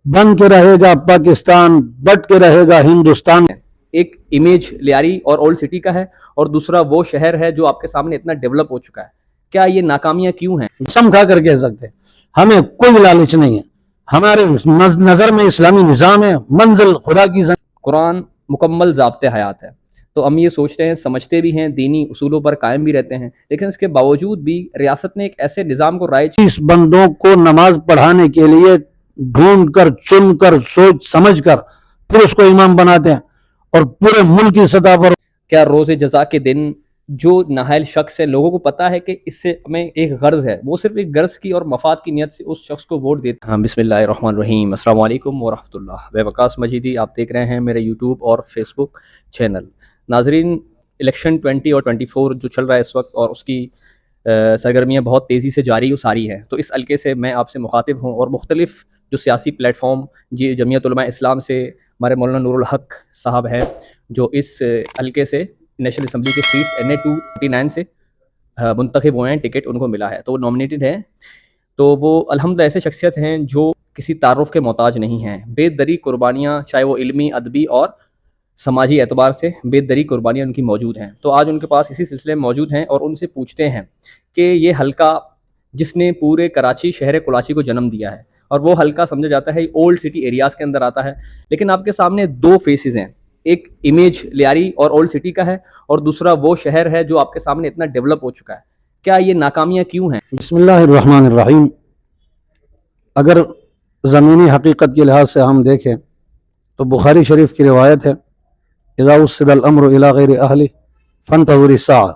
बन के रहेगा पाकिस्तान, बट के रहेगा हिंदुस्तान। एक इमेज लियारी और ओल्ड सिटी का है, और दूसरा वो शहर है जो आपके सामने इतना डेवलप हो चुका है। क्या ये नाकामियां क्यों हैं? कसम खा कर कह सकते हैं, हमें कोई लालच नहीं है। हमारे नजर में इस्लामी निज़ाम है, मंजिल खुदा की। कुरान मुकम्मल ज़ाब्ते हयात है। तो हम ये सोचते हैं, समझते भी हैं, दीनी उसूलों पर कायम भी रहते हैं, लेकिन इसके बावजूद भी रियासत ने एक ऐसे निज़ाम को राइज इस बंदों को नमाज पढ़ाने के लिए ढूंढ कर, चुन कर, सोच समझ कर फिर उसको इमाम बनाते हैं, और पूरे मुल्क की सतह पर। क्या रोज़े जज़ा के दिन जो नाहल शख्स है, लोगों को पता है कि इससे हमें एक गर्ज है, वो सिर्फ एक गर्ज की और मफाद की नीयत से उस शख्स को वोट देते हैं। हाँ, बिस्मिल्लाहिर्रहमानिर्रहीम, अस्सलाम वालेकुम वरहमतुल्लाह। मैं वकास मजीदी, आप देख रहे हैं मेरे यूट्यूब और फेसबुक चैनल। नाजरीन, इलेक्शन 20 और 24 जो चल रहा है इस वक्त, और उसकी सरगर्मियाँ बहुत तेज़ी से जारी सारी हैं। तो इस हल्के से मैं आपसे मुखातिब हूँ, और मुख्तलिफ जो सियासी प्लेटफॉर्म जी जमीयत उलमा इस्लाम से हमारे मौलाना नूरुल हक साहब हैं, जो इस हल्के से नेशनल असम्बली के सीट्स NA 249 से मुंतखब हुए हैं, टिकट उनको मिला है, तो वो नॉमिनेटेड हैं। तो वो अल्हम्दुलिल्लाह ऐसे शख्सियत हैं जो किसी तारुफ के मोहताज नहीं हैं। बेदरी कुर्बानियाँ, चाहे वो इल्मी, अदबी और समाजी एतबार से बेदरी कुर्बानियाँ उनकी मौजूद हैं। तो आज उनके पास इसी सिलसिले में मौजूद हैं, और उनसे पूछते हैं कि ये हल्का जिसने पूरे कराची शहर कुलाची को जन्म दिया है, और वो हल्का समझा जाता है ओल्ड सिटी एरियाज़ के अंदर आता है, लेकिन आपके सामने दो फेसेस हैं। एक इमेज लियारी और ओल्ड सिटी का है, और दूसरा वो शहर है जो आपके सामने इतना डेवलप हो चुका है। क्या ये नाकामियां क्यों हैं? बिस्मिल्लाहिर्रहमानिर्रहीम। अगर ज़मीनी हकीकत के लिहाज से हम देखें तो बुखारी शरीफ की रिवायत है, इज़ा उस्सिदल अम्रु इला गैरि अहली फंतज़िर अस्साअ।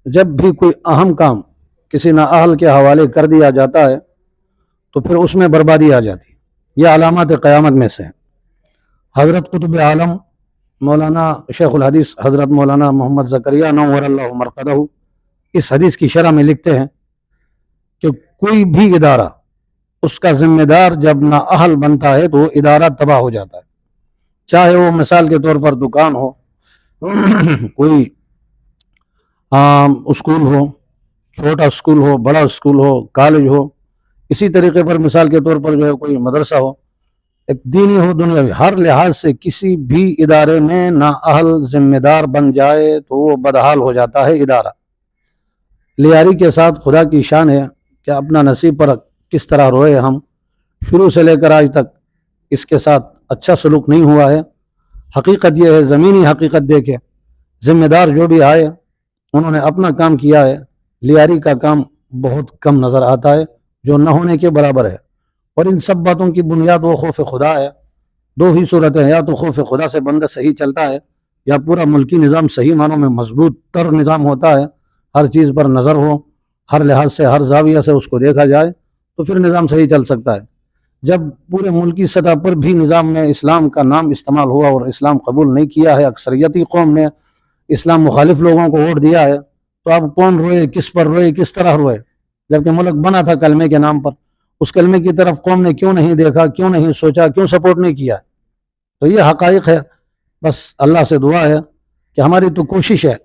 जब भी कोई अहम काम किसी नाअहल के हवाले कर दिया जाता है तो फिर उसमें बर्बादी आ जाती है। यह अलामत क़यामत में से है। हज़रत कुतुब आलम मौलाना शेखुल हदीस हज़रत मौलाना मोहम्मद ज़करिया नव्वरल्लाहु मरक़दहू इस हदीस की शरह में लिखते हैं कि कोई भी इदारा, उसका जिम्मेदार जब नाअहल बनता है तो वो इदारा तबाह हो जाता है। चाहे वो मिसाल के तौर पर दुकान हो, कोई स्कूल हो, छोटा स्कूल हो, बड़ा स्कूल हो, कॉलेज हो, इसी तरीके पर मिसाल के तौर पर जो है कोई मदरसा हो, एक दीनी हो, दुनियावी, हर लिहाज से किसी भी इदारे में नाअहल जिम्मेदार बन जाए तो वो बदहाल हो जाता है इदारा। लियारी के साथ खुदा की शान है कि अपना नसीब पर किस तरह रोए हम, शुरू से लेकर आज तक इसके साथ अच्छा सलूक नहीं हुआ है। हकीकत यह है, ज़मीनी हकीकत देखे, जिम्मेदार जो भी आए उन्होंने अपना काम किया है। लियारी का काम बहुत कम नज़र आता है, जो न होने के बराबर है। और इन सब बातों की बुनियाद वो खौफ खुदा है। दो ही सूरत है, या तो खौफ खुदा से बंदा सही चलता है, या पूरा मुल्की निज़ाम सही मानों में मजबूत तर निज़ाम होता है, हर चीज़ पर नज़र हो, हर लिहाज से, हर जाविया से उसको देखा जाए, तो फिर निज़ाम सही चल सकता है। जब पूरे मुल्की सतह पर भी निज़ाम में इस्लाम का नाम इस्तेमाल हुआ और इस्लाम कबूल नहीं किया है, अक्सरियती कौम ने इस्लाम मुखालिफ लोगों को वोट दिया है, तो अब कौन रोए, किस पर रोए, किस तरह रोए? जबकि मुल्क बना था कलमे के नाम पर, उस कलमे की तरफ कौम ने क्यों नहीं देखा, क्यों नहीं सोचा, क्यों सपोर्ट नहीं किया? तो ये हकाइक है। बस अल्लाह से दुआ है कि हमारी तो कोशिश है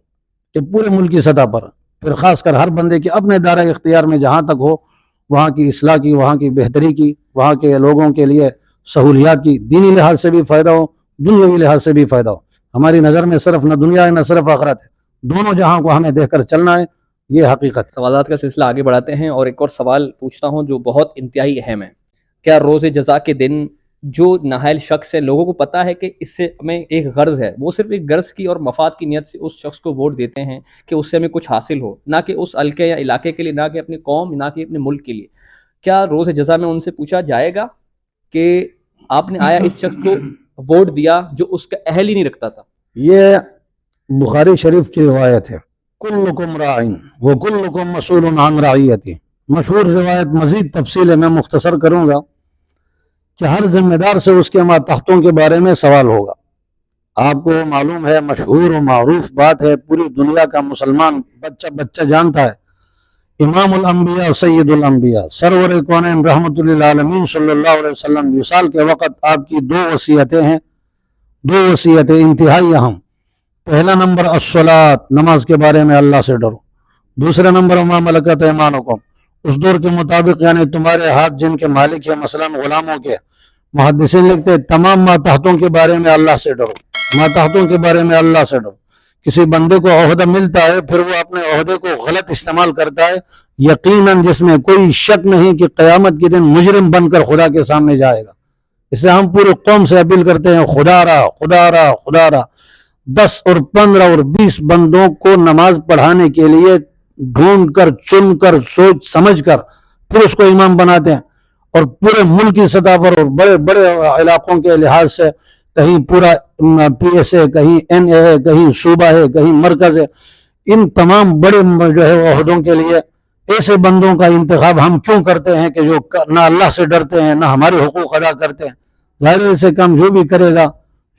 कि पूरे मुल्क की सतह पर, फिर ख़ासकर हर बंदे के अपने दायरा इख्तियार में जहाँ तक हो, वहाँ की इस्लाह की, वहाँ की बेहतरी की, वहाँ के लोगों के लिए सहूलियात की, दीनी लिहाज से भी फ़ायदा हो, दुनियावी लिहाज से भी फ़ायदा हो। हमारी नज़र में सिर्फ न दुनिया है न सिर्फ आखिरत है, दोनों जहाँ को हमें देख कर चलना है। ये हकीकत। सवालात का सिलसिला आगे बढ़ाते हैं, और एक और सवाल पूछता हूँ जो बहुत इंतहाई अहम है। क्या रोज़े जज़ा के दिन जो नाहल शख्स है, लोगों को पता है कि इससे हमें एक गर्ज है, वो सिर्फ एक गर्ज की और मफाद की नीयत से उस शख्स को वोट देते हैं कि उससे हमें कुछ हासिल हो, ना कि उस हल्के या इलाके के लिए, ना कि अपनी कौम, ना कि अपने मुल्क के लिए? क्या रोज़े जज़ा में उनसे पूछा जाएगा कि आपने आया इस शख्स को वोट दिया जो उसका अहल ही नहीं रखता था? ये बुखारी शरीफ की रिवायत है, कुल्लुकुम राइन व कुल्लुकुम मसूलुन अन रइयती। मशहूर रिवायत, मजीद तफसील मैं मुख्तसर करूँगा कि हर जिम्मेदार से उसके मातहतों के बारे में सवाल होगा। आपको मालूम है, मशहूर और मारूफ बात है, पूरी दुनिया का मुसलमान बच्चा बच्चा जानता है, इमामुल अंबिया सय्यदुल अंबिया सरवर कौनैन रहमतुल्लिल आलमीन सल्लल्लाहु अलैहि वसल्लम विसाल के वक़्त आपकी दो वसीयतें हैं, दो वसीयतें इंतहाई अहम। पहला नंबर अस्सलात, नमाज के बारे में अल्लाह से डरो। दूसरा नंबर वमा मलकत ऐमानुकुम, उस दौर के मुताबिक, यानी तुम्हारे हाथ जिनके मालिक है, मसलन गुलामों के, मुहद्दिसीन लिखते हैं तमाम मातहतों के बारे में अल्लाह से डरो, मातहतों के बारे में अल्लाह से डरो। किसी बंदे को ओहदा मिलता है फिर वो अपने ओहदे को गलत इस्तेमाल करता है, यकीनन जिसमें कोई शक नहीं कि क़यामत के दिन मुजरिम बनकर खुदा के सामने जाएगा। इसलिए हम पूरे कौम से अपील करते हैं, खुदा रहा खुदा रहा खुदा रहा। 10 और 15 और 20 बंदों को नमाज पढ़ाने के लिए ढूंढ कर, चुन कर, सोच समझ कर फिर उसको इमाम बनाते हैं। और पूरे मुल्क की सतह पर और बड़े बड़े इलाकों के लिहाज से कहीं पूरा PSA है, कहीं NA है, कहीं सूबा है, कहीं मरकज है, इन तमाम बड़े जो है ओहदों के लिए ऐसे बंदों का इंतखाब हम क्यों करते हैं कि जो ना अल्लाह से डरते हैं ना हमारे हुकूक अदा करते हैं। जाहिर है ऐसे काम जो भी करेगा,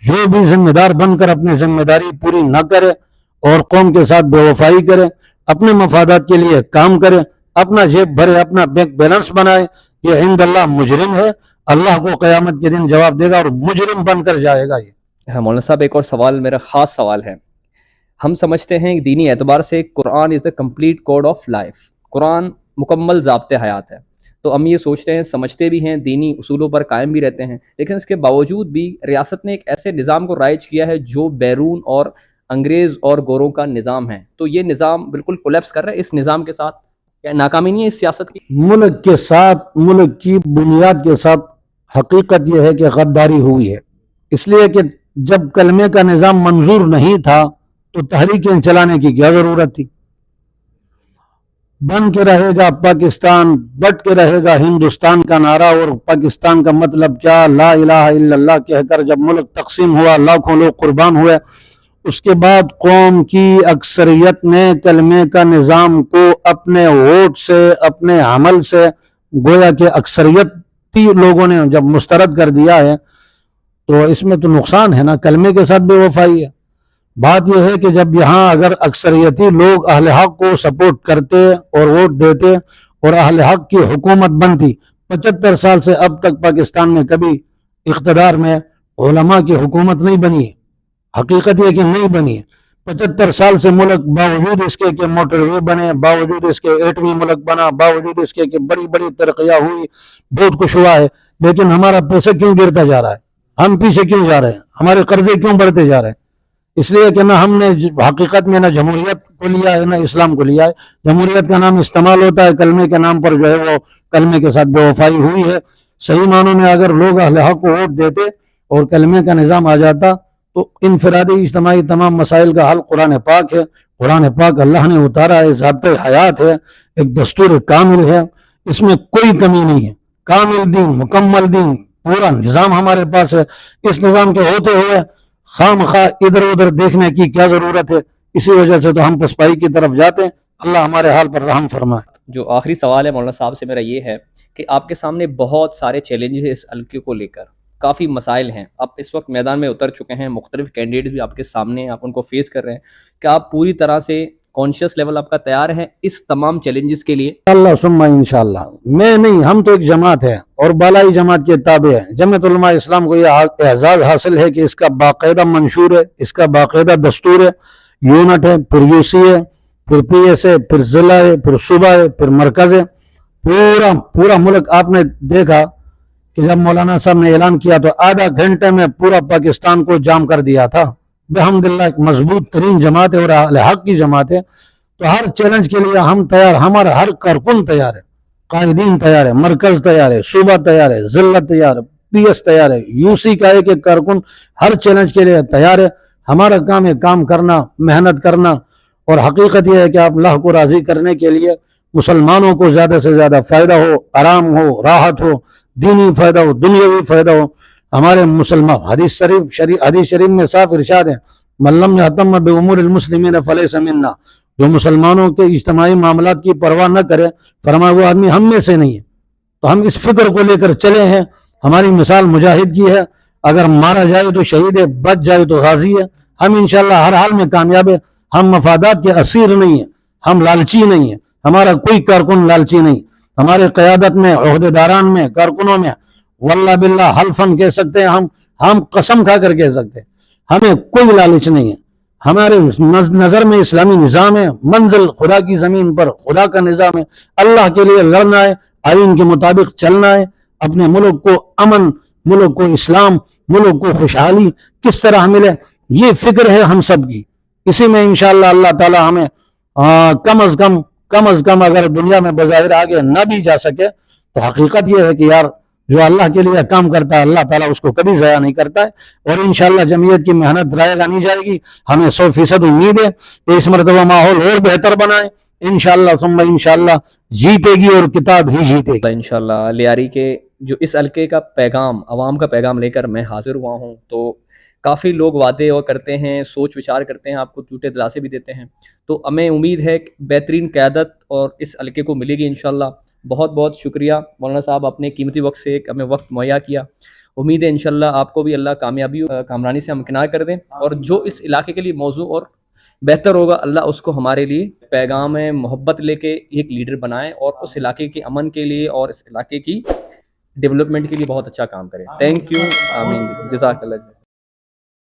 जो भी जिम्मेदार बनकर अपनी जिम्मेदारी पूरी न करे और कौम के साथ बेवफाई करे, अपने मफादात के लिए काम करे, अपना जेब भरे, अपना बैंक बैलेंस बनाए, ये इंदल्लाह मुजरिम है। अल्लाह को क़यामत के दिन जवाब देगा और मुजरिम बनकर जाएगा ये। हाँ मौलाना साहब, एक और सवाल, मेरा ख़ास सवाल है। हम समझते हैं कि दीनी एतबार से Quran is the complete code of life, Quran मुकम्मल ज़ाब्ते हयात है। तो हम ये सोचते हैं, समझते भी हैं, दीनी उसूलों पर कायम भी रहते हैं, लेकिन इसके बावजूद भी रियासत ने एक ऐसे निज़ाम को राइज किया है जो बैरून और अंग्रेज़ और गोरों का निज़ाम है। तो ये निज़ाम बिल्कुल कोलैप्स कर रहा है। इस निज़ाम के साथ क्या नाकामी नहीं है इस सियासत की? मुल्क के साथ, मुल्क की बुनियाद के साथ हकीकत यह है कि गद्दारी हुई है। इसलिए कि जब कलमे का निज़ाम मंजूर नहीं था तो तहरीकें चलाने की क्या जरूरत थी। बन के रहेगा पाकिस्तान, बट के रहेगा हिंदुस्तान का नारा, और पाकिस्तान का मतलब क्या, ला इलाहा इल्लल्लाह कहकर जब मुल्क तकसीम हुआ, लाखों लोग कुर्बान हुए, उसके बाद कौम की अक्सरियत ने कलमे का निज़ाम को अपने वोट से, अपने अमल से, गोया के अक्सरियती लोगों ने जब मुस्तरद कर दिया है तो इसमें तो नुकसान है ना, कलमे के साथ बेवफाई है। बात यह है कि जब यहाँ अगर अक्सरियती लोग अहले हक को सपोर्ट करते और वोट देते और अहले हक की हुकूमत बनती, 75 साल से अब तक पाकिस्तान में कभी इख्तदार में उलमा की हुकूमत नहीं बनी है। हकीकत यह कि नहीं बनी है। 75 साल से मुल्क बावजूद इसके कि मोटरवे बने, बावजूद इसके एटमी मुल्क बना, बावजूद इसके कि बड़ी बड़ी तरक्कियां हुई, बहुत कुछ हुआ है, लेकिन हमारा पैसा क्यों गिरता जा रहा है, हम पीछे क्यों जा रहे हैं, हमारे कर्जे क्यों बढ़ते जा रहे हैं। इसलिए कि ना हमने हकीकत में ना जमहूरियत को लिया है ना इस्लाम को लिया है। जमहूरियत का नाम इस्तेमाल होता है, कलमे के नाम पर जो है वो कलमे के साथ बेवफाई हुई है। सही मानों में अगर लोग अहले हक को वोट देते और कलमे का निज़ाम आ जाता तो इनफरादी इज्तिमाई तमाम मसाइल का हल कुरान पाक है। कुरान पाक अल्लाह ने उतारा है, ज़ाब्ते हयात है, एक दस्तूर कामिल है, इसमें कोई कमी नहीं है। कामिल दीन, मुकम्मल दीन, पूरा निज़ाम हमारे पास है। इस निज़ाम के होते हुए खाम खा इधर उधर देखने की क्या जरूरत है। इसी वजह से तो हम पसपाई की तरफ जाते हैं। अल्लाह हमारे हाल पर रहम फरमाए। जो आखिरी सवाल है मौलाना साहब से मेरा ये है कि आपके सामने बहुत सारे चैलेंजेस है इस हल्के को लेकर, काफ़ी मसाइल हैं, आप इस वक्त मैदान में उतर चुके हैं, मुख्तलिफ कैंडिडेट भी आपके सामने हैं, आप उनको फेस कर रहे हैं। क्या आप पूरी तरह से कॉन्शियस लेवल आपका तैयार है इस तमाम चैलेंजेस के लिए? अल्लाह सुम्मा इंशाअल्लाह। मैं नहीं, हम तो एक जमात है और बालाई जमात के ताबे है। जमात उलमा इस्लाम को यह एजाज़ हासिल है कि इसका बाकायदा मंशूर है, इसका बाकायदा दस्तूर है, यूनिट है, फिर UC है, फिर PS है, फिर जिला है, फिर सूबा है, फिर मरकज है। पूरा पूरा मुल्क आपने देखा कि जब मौलाना साहब ने ऐलान किया तो आधा घंटे में पूरा पाकिस्तान को जाम कर दिया था। अल्हम्दुलिल्लाह एक मजबूत तरीन जमात है और अहले हक की जमात है, तो हर चैलेंज के लिए हम तैयार, हमारा हर कारकुन तैयार है, कायदीन तैयार है, मरकज तैयार है, सूबा तैयार है, जिला तैयार है, PS तैयार है, UC का एक एक कारकुन हर चैलेंज के लिए तैयार है। हमारा काम है काम करना, मेहनत करना, और हकीकत यह है कि आप अल्लाह को राजी करने के लिए मुसलमानों को ज्यादा से ज्यादा फायदा हो, आराम हो, राहत हो, दीनी फायदा हो, दुनियावी फायदा हो। हमारे मुसलमान हदीस शरीफ में साफ इरशाद है, मल्लम यहतम बिउमूरिल मुस्लिमीन फलैसा मिन्ना, जो मुसलमानों के इज्तिमाई मामलात की परवाह न करे, फरमाया वो आदमी हम में से नहीं है। तो हम इस फिक्र को लेकर चले हैं। हमारी मिसाल मुजाहिद की है, अगर मारा जाए तो शहीद है, बच जाए तो गाजी है। हम इंशाअल्लाह हर हाल में कामयाब है। हम मफादात के असीर नहीं है, हम लालची नहीं है, हमारा कोई कारकुन लालची नहीं। हमारे क़यादत में, ओहदेदारान में, कारकुनों में वल्लाह बिल्लाह हल्फन कह सकते हैं, हम कसम खा कर कह सकते हैं, हमें कोई लालच नहीं है। हमारे नजर में इस्लामी निज़ाम है, मंजिल खुदा की जमीन पर खुदा का निज़ाम है। अल्लाह के लिए लड़ना है, आइन के मुताबिक चलना है, अपने मुल्क को अमन मुल्क को इस्लाम, मुल्क को खुशहाली किस तरह मिले, ये फिक्र है हम सब की। इसी में इंशाअल्लाह अल्लाह ताला हमें कम अज कम अगर दुनिया में बज़ाहिर आगे न भी जा सके तो हकीकत यह है कि यार जो अल्लाह के लिए काम करता है अल्लाह ताला उसको कभी ज़ाया नहीं करता है। और इंशाअल्लाह जमीयत की मेहनत रायगा नहीं जाएगी। हमें 100% उम्मीद है कि इस मरतबा माहौल और बेहतर बनाए, इंशाअल्लाह सुम्मा इंशाअल्लाह जीतेगी और किताब ही जीतेगी इंशाअल्लाह। लियारी के जो इस हल्के का पैगाम, अवाम का पैगाम लेकर मैं हाजिर हुआ हूँ। तो काफ़ी लोग वादे और करते हैं, सोच विचार करते हैं, आपको झूठे दिलासे भी देते हैं। तो हमें उम्मीद है कि बेहतरीन क़यादत और इस हल्के को मिलेगी इंशाअल्लाह। बहुत बहुत शुक्रिया मौलाना साहब, आपने कीमती वक्त से हमें वक्त मुहैया किया। उम्मीद है इंशाअल्लाह आपको भी अल्लाह कामयाबी कामरानी से हमकिनार कर दें, और जो इस इलाके के लिए मौजू और बेहतर होगा अल्लाह उसको हमारे लिए पैगाम मोहब्बत लेके एक लीडर बनाए और उस इलाके के अमन के लिए और इस इलाके की डेवलपमेंट के लिए बहुत अच्छा काम करें। थैंक यू, आमीन, जज़ाकल्लाह।